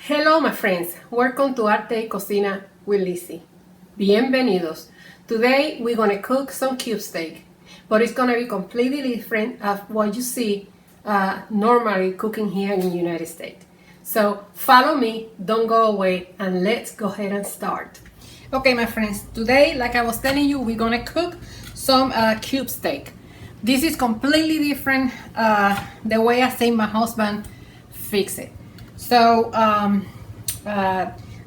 Hello my friends, welcome to Arte y Cocina with Lizzie. Bienvenidos. Today we're gonna cook some cube steak, but it's gonna be completely different of what you see normally cooking here in the United States. So follow me, don't go away, and let's go ahead and start. Okay my friends, today like I was telling you, we're gonna cook some cube steak. This is completely different the way I see my husband fix it. So I'm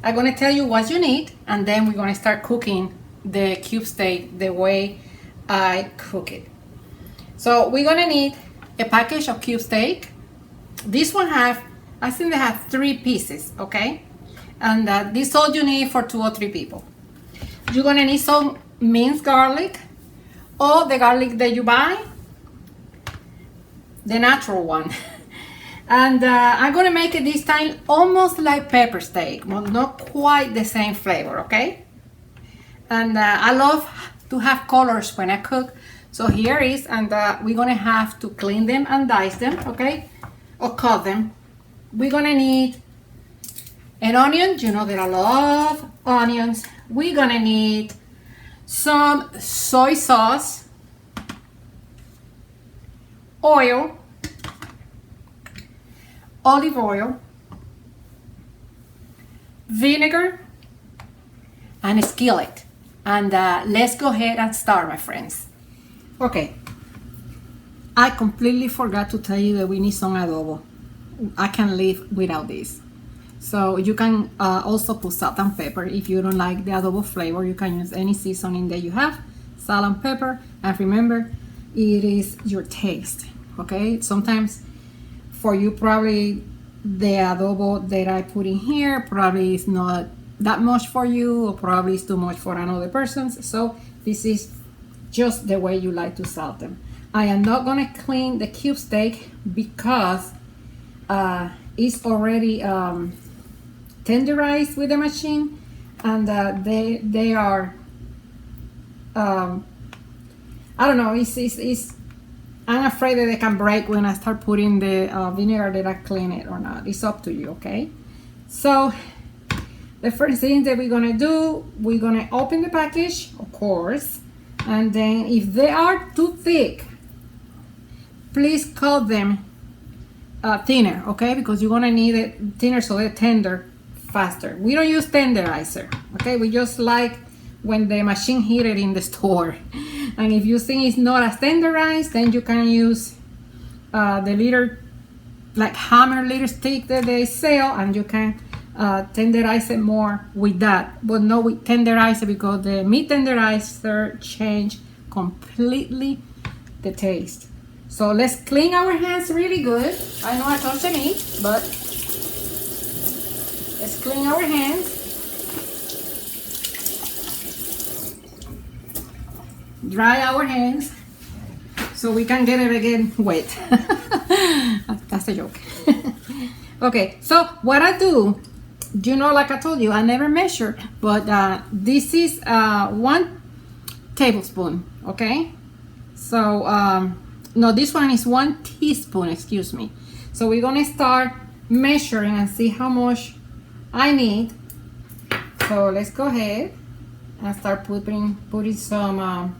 gonna tell you what you need, and then we're gonna start cooking the cube steak the way I cook it. So we're gonna need a package of cube steak. This one I think they have 3 pieces, okay? And this is all you need for 2 or 3 people. You're gonna need some minced garlic, or the garlic that you buy, the natural one. And I'm gonna make it this time almost like pepper steak, but not quite the same flavor, okay? And I love to have colors when I cook, so here is, and we're gonna have to clean them and dice them, okay? Or cut them. We're gonna need an onion, you know that I love onions. We're gonna need some soy sauce, oil, olive oil, vinegar, and a skillet. And let's go ahead and start, my friends. Okay, I completely forgot to tell you that we need some adobo. I can't live without this. So you can also put salt and pepper. If you don't like the adobo flavor, you can use any seasoning that you have, salt and pepper. And remember, it is your taste, okay? Sometimes for you, probably the adobo that I put in here probably is not that much for you, or probably is too much for another person. So this is just the way you like to salt them. I am not gonna clean the cube steak because it's already tenderized with the machine, and they are I don't know, it's I'm afraid that they can break when I start putting the vinegar that I clean it or not. It's up to you, okay? So the first thing that we're gonna do, we're gonna open the package, of course, and then if they are too thick, please cut them thinner, okay? Because you're gonna need it thinner so they're tender faster. We don't use tenderizer, okay? We just like when the machine heat it in the store. And if you think it's not as tenderized, then you can use the little, like hammer little stick that they sell, and you can tenderize it more with that. But not with tenderizer, because the meat tenderizer change completely the taste. So let's clean our hands really good. I know I touched the meat, but let's clean our hands. Dry our hands so we can get it again wet. That's a joke. Okay, so what I do, you know, like I told you, I never measure, but this is 1 tablespoon, okay? So no, this one is 1 teaspoon, excuse me. So we're gonna start measuring and see how much I need. So let's go ahead and start putting some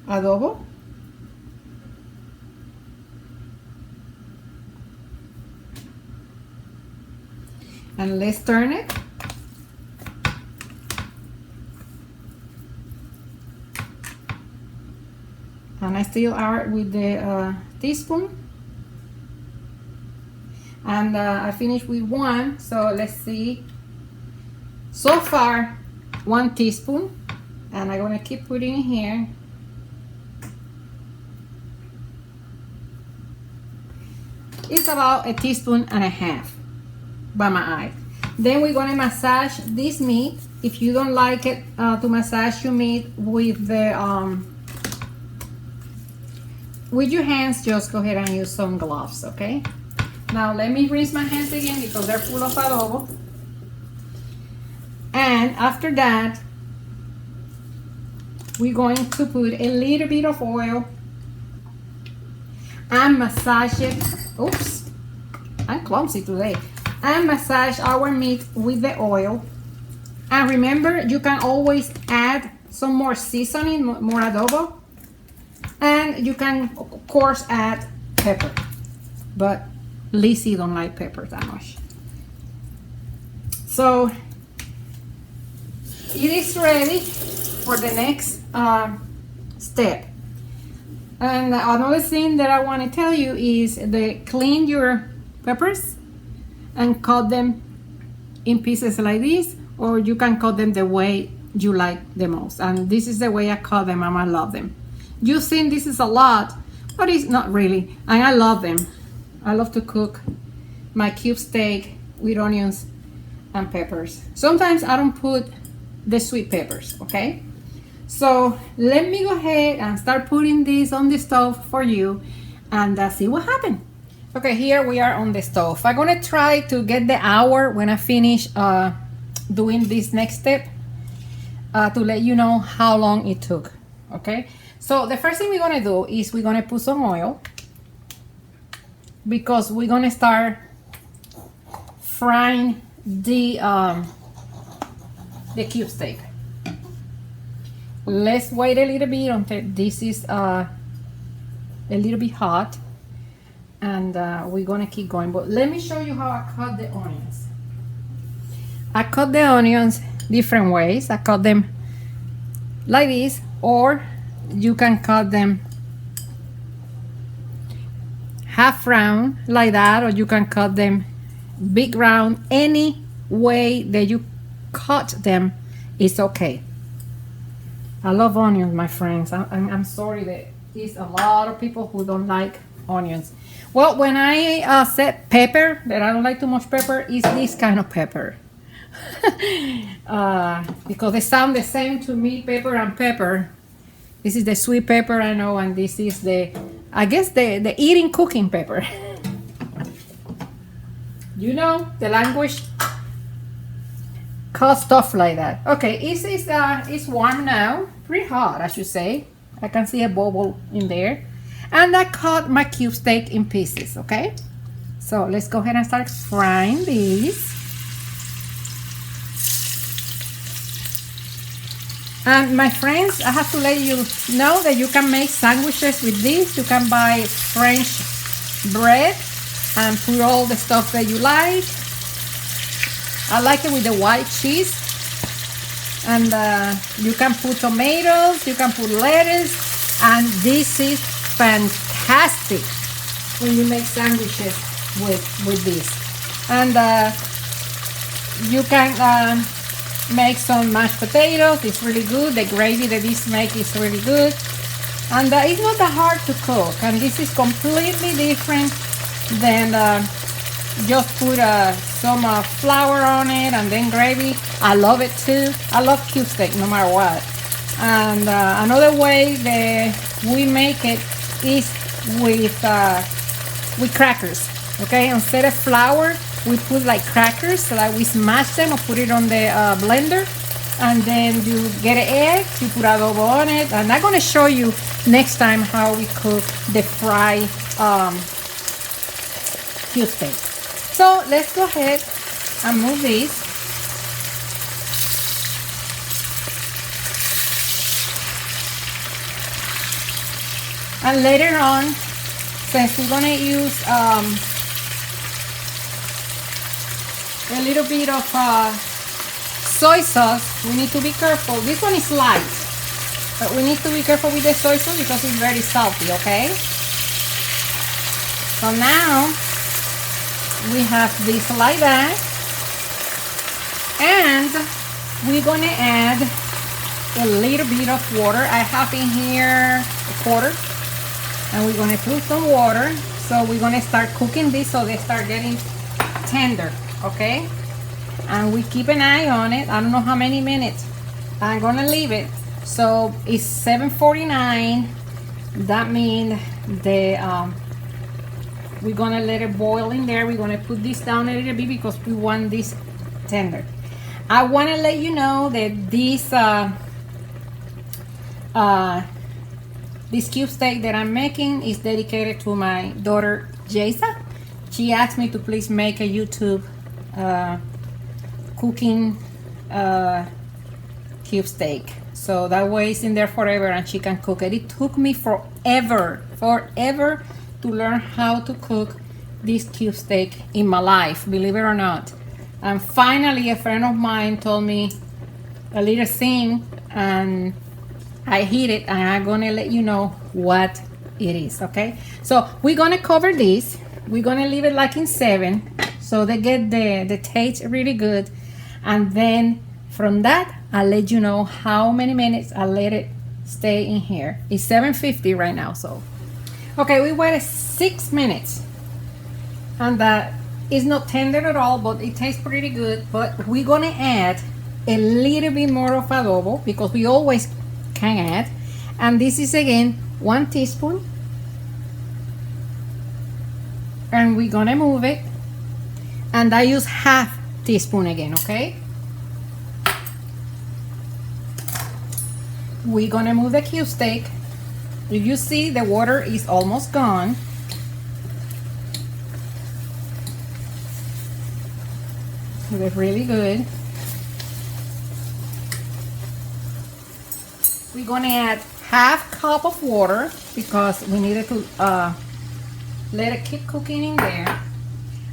adobo. And let's turn it. And I still are with the teaspoon. And I finished with 1, so let's see. So far, 1 teaspoon. And I'm gonna keep putting in here. It's about 1.5 teaspoons by my eye. Then we're gonna massage this meat. If you don't like it to massage your meat with the with your hands, just go ahead and use some gloves, okay? Now let me rinse my hands again because they're full of adobo. And after that, we're going to put a little bit of oil and massage it. Oops, I'm clumsy today. and massage our meat with the oil. And remember, you can always add some more seasoning, more adobo, and you can of course add pepper, but Lizzie don't like pepper that much. So it is ready for the next step. And another thing that I want to tell you is to clean your peppers and cut them in pieces like this, or you can cut them the way you like the most. And this is the way I cut them, and I love them. You think this is a lot, but it's not really, and I love them. I love to cook my cube steak with onions and peppers. Sometimes I don't put the sweet peppers, okay? So let me go ahead and start putting this on the stove for you and see what happens. Okay, here we are on the stove. I'm gonna try to get the hour when I finish doing this next step to let you know how long it took, okay? So the first thing we're gonna do is we're gonna put some oil, because we're gonna start frying the cube steak. Let's wait a little bit until this is a little bit hot, and we're gonna keep going. But let me show you how I cut the onions. I cut the onions different ways. I cut them like this, or you can cut them half round like that, or you can cut them big round. Any way that you cut them is okay. I love onions, my friends. I'm sorry that there's a lot of people who don't like onions. Well, when I said pepper, that I don't like too much pepper, is this kind of pepper. Because they sound the same to me, pepper and pepper. This is the sweet pepper, I know, and this is I guess the eating cooking pepper. You know, the language call stuff like that. Okay, it's warm now, pretty hot I should say. I can see a bubble in there, and I cut my cube steak in pieces. Okay, so let's go ahead and start frying these. And my friends, I have to let you know that you can make sandwiches with this. You can buy French bread and put all the stuff that you like. I like it with the white cheese. And you can put tomatoes, you can put lettuce, and this is fantastic when you make sandwiches with this. And you can make some mashed potatoes. It's really good. The gravy that this makes is really good, and it's not that hard to cook. And this is completely different than just put some flour on it and then gravy. I love it too. I love cube steak no matter what. And another way that we make it is with crackers. Okay, instead of flour, we put like crackers, so like we smash them or put it on the blender, and then you get an egg, you put adobo on it, and I'm gonna show you next time how we cook the fried cube steak. So let's go ahead and move this. And later on, since we're gonna use a little bit of soy sauce, we need to be careful. This one is light, but we need to be careful with the soy sauce because it's very salty, okay? So now we have this like that, and we're gonna add a little bit of water. I have in here a quarter, and we're gonna put some water. So we're gonna start cooking this so they start getting tender. Okay, and we keep an eye on it. I don't know how many minutes I'm gonna leave it. So it's 7:49. That means we're gonna let it boil in there. We're gonna put this down a little bit because we want this tender. I want to let you know that this cube steak that I'm making is dedicated to my daughter Jasa. She asked me to please make a YouTube cooking cube steak. So that way it's in there forever and she can cook it. It took me forever to learn how to cook this cube steak in my life, believe it or not. And finally a friend of mine told me a little thing and I hit it, and I'm gonna let you know what it is, okay? So we're gonna cover this. We're gonna leave it like in 7 so they get the taste really good, and then from that I'll let you know how many minutes I let it stay in here. It's 7:50 right now. So okay, we waited 6 minutes, and that is not tender at all, but it tastes pretty good. But we're gonna add a little bit more of adobo because we always can add, and this is again 1 teaspoon, and we're gonna move it, and I use half teaspoon again, okay? We're gonna move the cube steak. If you see, the water is almost gone. It's really good. We're gonna add half cup of water because we needed to let it keep cooking in there.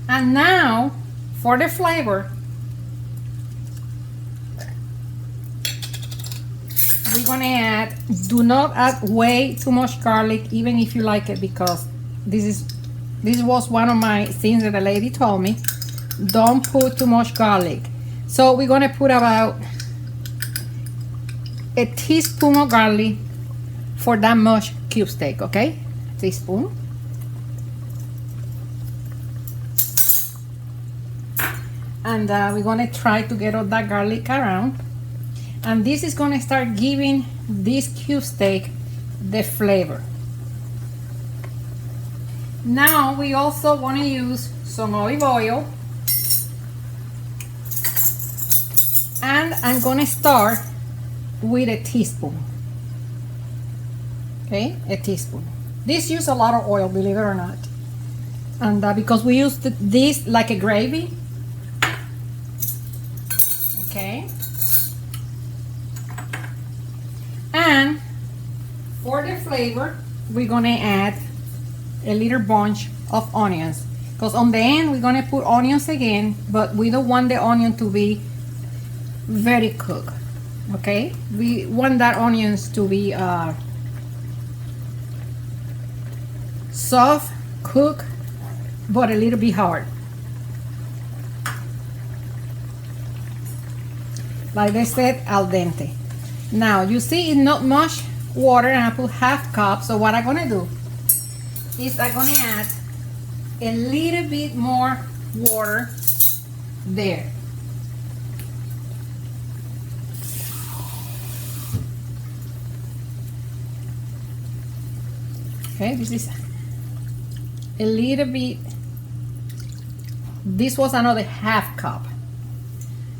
And now for the flavor, we're gonna add, do not add way too much garlic, even if you like it, because this was one of my things that the lady told me. Don't put too much garlic. So we're gonna put about a teaspoon of garlic for that much cube steak, okay? Teaspoon. And we're gonna try to get all that garlic around. And this is gonna start giving this cube steak the flavor. Now we also wanna use some olive oil. And I'm gonna start with a teaspoon. Okay, a teaspoon. This uses a lot of oil, believe it or not. And because we used this like a gravy. Okay. And for the flavor, we're gonna add a little bunch of onions. Because on the end, we're gonna put onions again, but we don't want the onion to be very cooked. Okay, we want that onions to be soft, cooked, but a little bit hard. Like they said, al dente. Now you see it's not much water, and I put half cup. So what I'm gonna do is I'm gonna add a little bit more water there. Okay, this is a little bit. This was another half cup.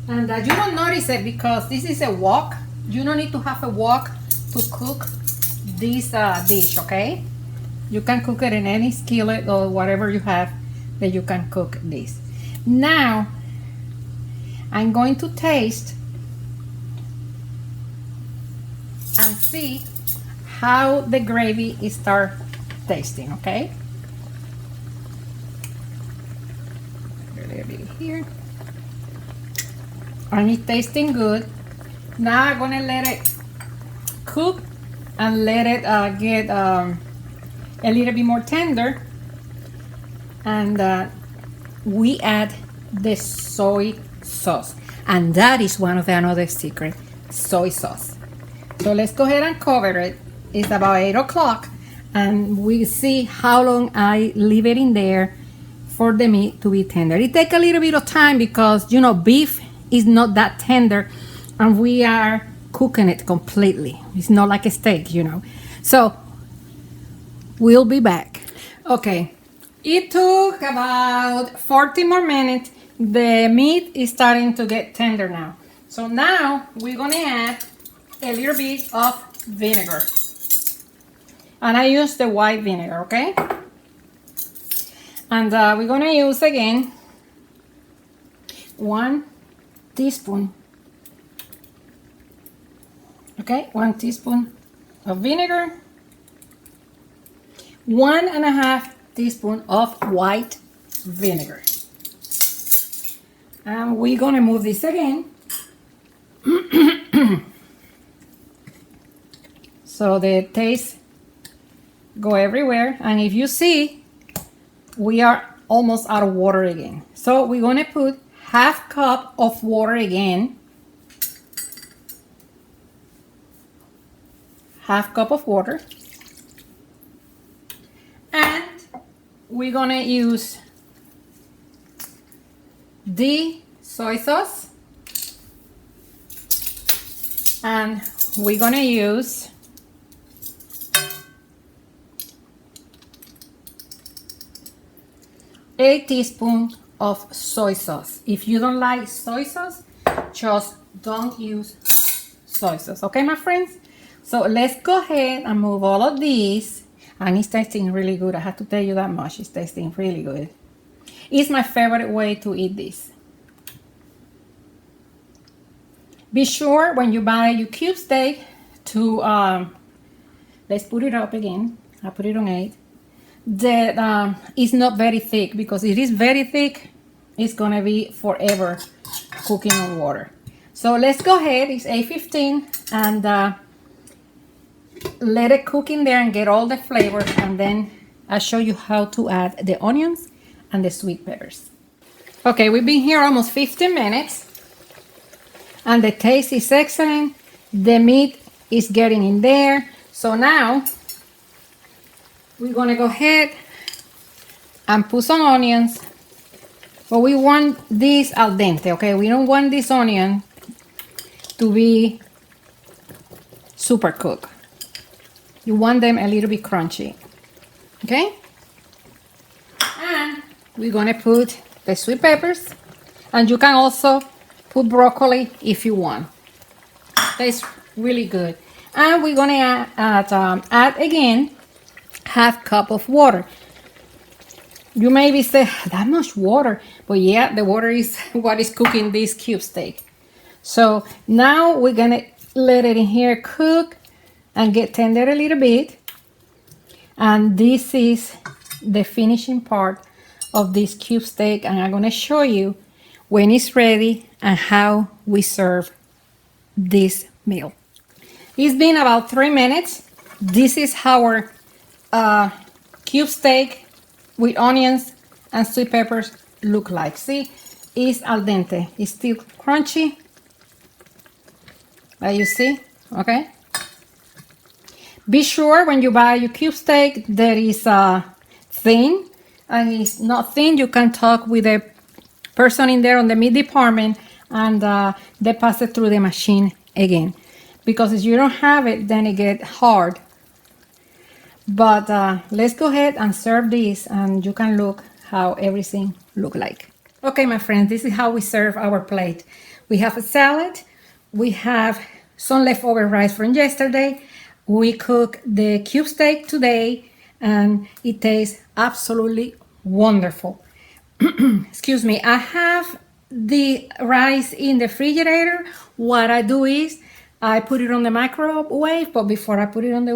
And you don't notice it because this is a wok. You don't need to have a wok to cook this dish, okay? You can cook it in any skillet or whatever you have that you can cook this. Now, I'm going to taste and see how the gravy is start tasting, okay? A little bit here. And it's tasting good. Now I'm gonna let it cook and let it get a little bit more tender. And we add the soy sauce. And that is one of the another secret, soy sauce. So let's go ahead and cover it. It's about 8 o'clock. And we see how long I leave it in there for the meat to be tender. It takes a little bit of time because, you know, beef is not that tender and we are cooking it completely. It's not like a steak, you know. So we'll be back. Okay, it took about 40 more minutes. The meat is starting to get tender now. So now we're gonna add a little bit of vinegar. And I use the white vinegar, okay? And we're gonna use again 1 teaspoon. Okay, 1 teaspoon of vinegar, 1.5 teaspoon of white vinegar. And we're gonna move this again. So the taste go everywhere. And if you see, we are almost out of water again. So we're gonna put 1/2 cup of water again. 1/2 cup of water. And we're gonna use the soy sauce. And we're gonna use a teaspoon of soy sauce. If you don't like soy sauce, just don't use soy sauce. Okay, my friends? So let's go ahead and move all of these. And it's tasting really good. I have to tell you that much. It's tasting really good. It's my favorite way to eat this. Be sure when you buy your cube steak to, let's put it up again. I put it on 8. That it's not very thick, because if it is very thick, it's gonna be forever cooking on water. So let's go ahead. It's 8:15, and let it cook in there and get all the flavors, and then I'll show you how to add the onions and the sweet peppers. Okay, we've been here almost 15 minutes, and the taste is excellent. The meat is getting in there. So now we're gonna go ahead and put some onions, but we want this al dente, okay? We don't want this onion to be super cooked. You want them a little bit crunchy, okay? And we're gonna put the sweet peppers, and you can also put broccoli if you want. Tastes really good. And we're gonna add again 1/2 cup of water. You maybe say, that much water? But yeah, the water is what is cooking this cube steak. So now we're gonna let it in here cook and get tender a little bit. And this is the finishing part of this cube steak, and I'm gonna show you when it's ready and how we serve this meal. It's been about 3 minutes. This is our cube steak with onions and sweet peppers look like. See, it's al dente. It's still crunchy, as you see, okay? Be sure when you buy your cube steak that is thin, and it's not thin, you can talk with a person in there on the meat department, and they pass it through the machine again. Because if you don't have it, then it gets hard. But let's go ahead and serve this, and you can look how everything look like. Okay, my friends, this is how we serve our plate. We have a salad, we have some leftover rice from yesterday, we cook the cube steak today, and it tastes absolutely wonderful. Excuse me, I have the rice in the refrigerator. What I do is I put it on the microwave, but before I put it on the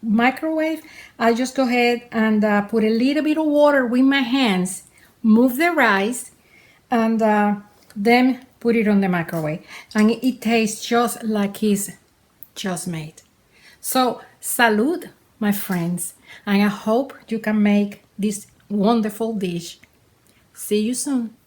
microwave, I just go ahead and put a little bit of water with my hands, move the rice, and then put it on the microwave. And it tastes just like it's just made. So, salud, my friends, and I hope you can make this wonderful dish. See you soon.